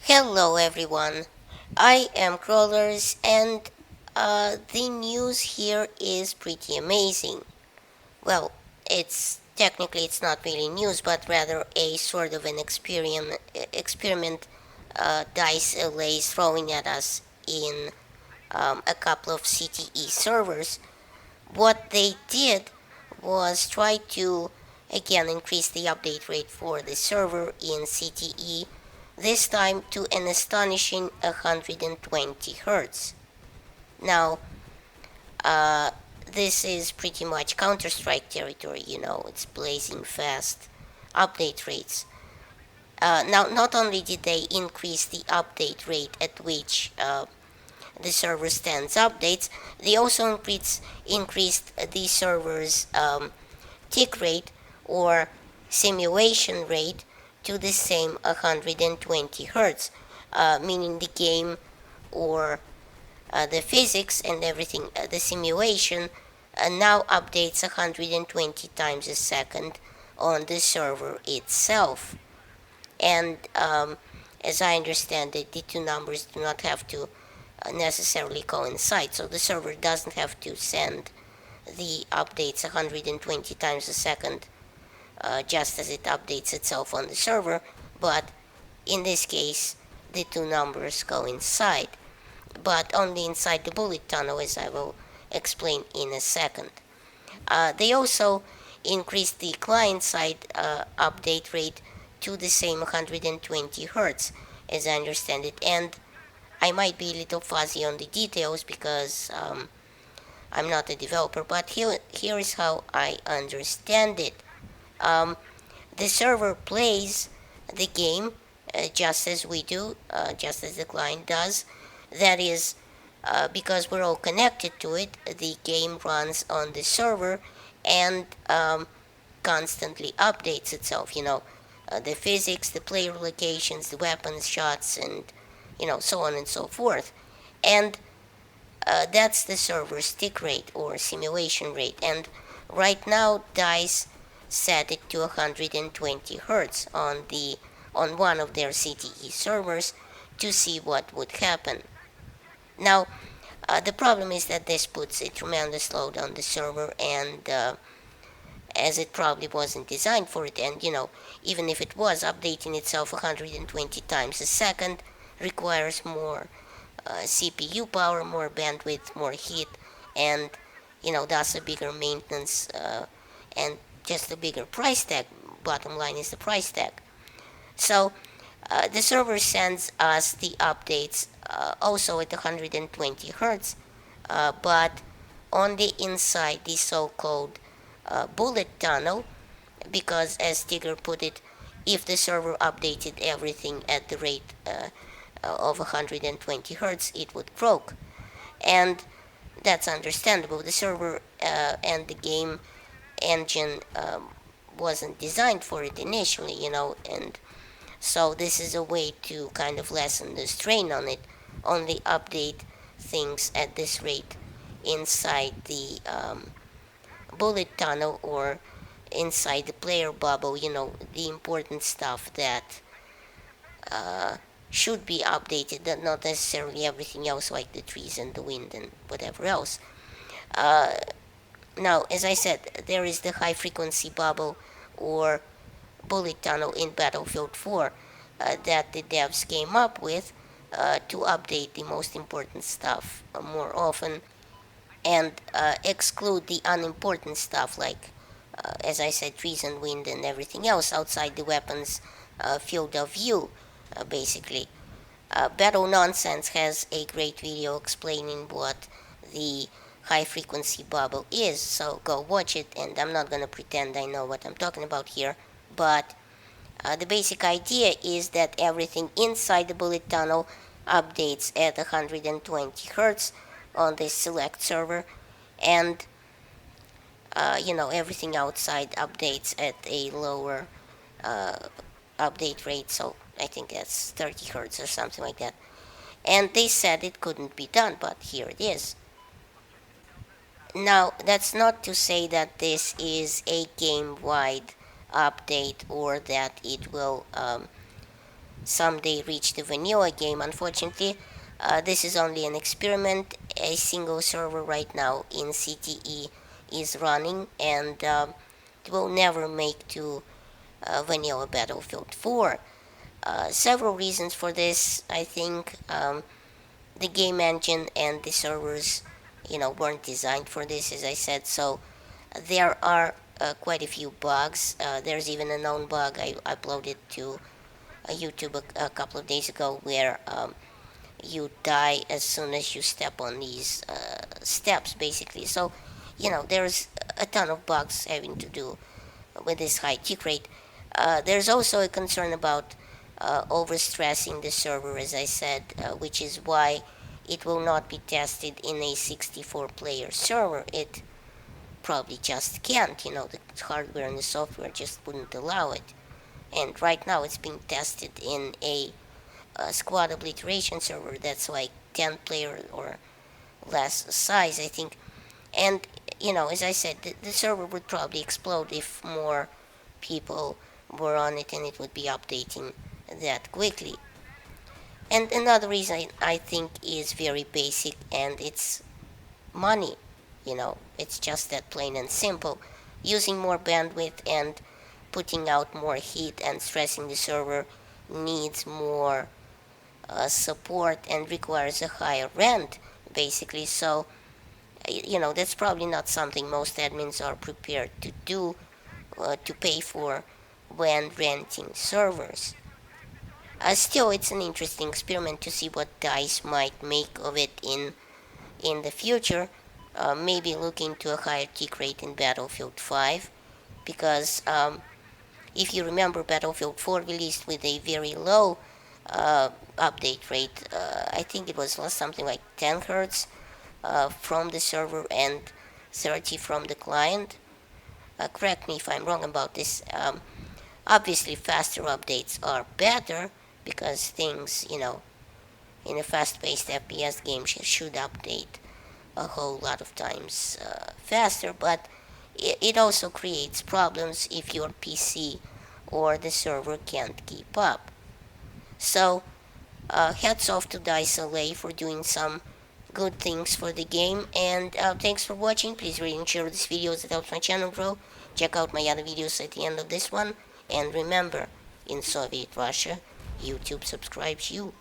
Hello everyone, I am Crawlers and the news here is pretty amazing. Well, it's not really news but rather a sort of an experiment DICE lays throwing at us in a couple of CTE servers. What they did was try to again increase the update rate for the server in CTE, this time to an astonishing 120 Hz. Now, uh, this is pretty much Counter Strike territory, it's blazing fast update rates. Now, not only did they increase the update rate at which the server stands updates, they also increased the server's tick rate or simulation rate to the same 120 hertz, meaning the game or the physics and everything, the simulation now updates 120 times a second on the server itself. And as I understand it, the two numbers do not have to necessarily coincide, so the server doesn't have to send the updates 120 times a second just as it updates itself on the server, but in this case, the two numbers coincide, but only inside the bullet tunnel, as I will explain in a second. They also increased the client-side update rate to the same 120 Hz, as I understand it, and I might be a little fuzzy on the details because I'm not a developer, but here is how I understand it. Um, the server plays the game just as we do, just as the client does. That is, because we're all connected to it, the game runs on the server and constantly updates itself. The physics, the player locations, the weapons, shots, and so on and so forth. And that's the server's tick rate or simulation rate. And right now, DICE set it to 120 Hz on one of their CTE servers to see what would happen. Now, the problem is that this puts a tremendous load on the server, and as it probably wasn't designed for it, and even if it was, updating itself 120 times a second requires more CPU power, more bandwidth, more heat, and thus a bigger maintenance and just a bigger price tag. Bottom line is the price tag. So the server sends us the updates also at 120 hertz, but only inside the so-called bullet tunnel, because as Tigger put it, if the server updated everything at the rate of 120 hertz, it would croak. And that's understandable. The server and the game engine wasn't designed for it initially, and so this is a way to kind of lessen the strain on it. Only update things at this rate inside the bullet tunnel or inside the player bubble, the important stuff that uh, should be updated, not necessarily everything else like the trees and the wind and whatever else. Uh, Now, as I said, there is the high frequency bubble or bullet tunnel in Battlefield 4 that the devs came up with to update the most important stuff more often and exclude the unimportant stuff like, as I said, trees and wind and everything else outside the weapon's field of view, basically. Battle Nonsense has a great video explaining what the high frequency bubble is, so go watch it, and I'm not gonna pretend I know what I'm talking about here, but the basic idea is that everything inside the bullet tunnel updates at 120 Hz on this select server, and everything outside updates at a lower uh, update rate, so I think that's 30 Hz or something like that. And they said it couldn't be done, but here it is. Now, that's not to say that this is a game-wide update or that it will someday reach the vanilla game. Unfortunately, this is only an experiment. A single server right now in CTE is running, and it will never make to vanilla Battlefield 4. Several reasons for this. I think the game engine and the servers, weren't designed for this, as I said. So there are quite a few bugs. There's even a known bug I uploaded to YouTube a couple of days ago where you die as soon as you step on these steps, basically. So, there's a ton of bugs having to do with this high tick rate. There's also a concern about overstressing the server, as I said, which is why it will not be tested in a 64 player server. It probably just can't. The hardware and the software just wouldn't allow it. And right now it's being tested in a squad obliteration server that's like 10 player or less size, I think. And, as I said, the server would probably explode if more people were on it, and it would be updating that quickly. And another reason I think is very basic, and it's money. It's just that plain and simple. Using more bandwidth and putting out more heat and stressing the server needs more support and requires a higher rent, basically. So, that's probably not something most admins are prepared to do, to pay for when renting servers. Still, it's an interesting experiment to see what DICE might make of it in the future. Maybe looking to a higher tick rate in Battlefield 5, because if you remember, Battlefield 4 released with a very low update rate. I think it was something like 10 hertz from the server and 30 from the client. Correct me if I'm wrong about this. Obviously, faster updates are better because things, in a fast-paced FPS game should update a whole lot of times faster, but it also creates problems if your PC or the server can't keep up. So, hats off to Dice LA for doing some good things for the game, and thanks for watching. Please rate and share this video as it helps my channel grow. Check out my other videos at the end of this one, and remember, in Soviet Russia, YouTube subscribes you.